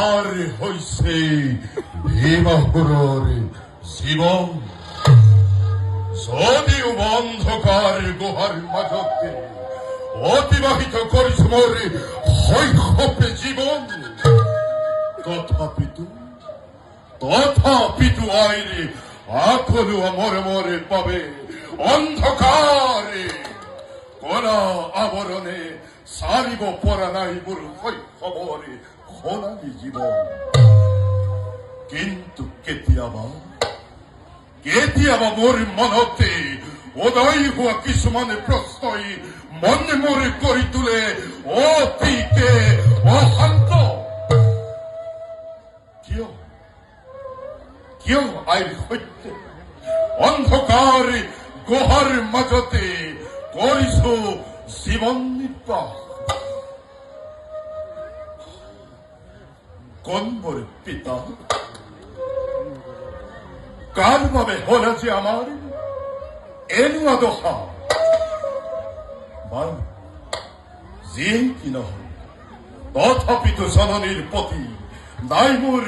আর হইছে ভীমপুরের জীবন যদিও অন্ধকার গুহার মাঝতে অতিবাহিত করিস মোর শৈশবে জীবন তথাপিতু আইরে আকলু মরে মরে পাবে অন্ধকারে কোনা আবরণে সারিব পরা নাই মোর শৈশবরে সোণালী জীবন কিন্তু কেতিয়াবা মোৰ মনতে উদয় হোৱা কিছুমান প্ৰশ্নই মনে মনে কৰি তোলে অতিকে অশান্ত কিয় আইৰ সৈতে অন্ধকাৰ গুহাৰ মাজতে কৰিছো জীৱন নিৰ্বাহ কোন মোর পিতা কার ভাবে হল যে আমার এনুয়া দশা যে কি নহ তথাপিত জননীর প্রতি নাই মোর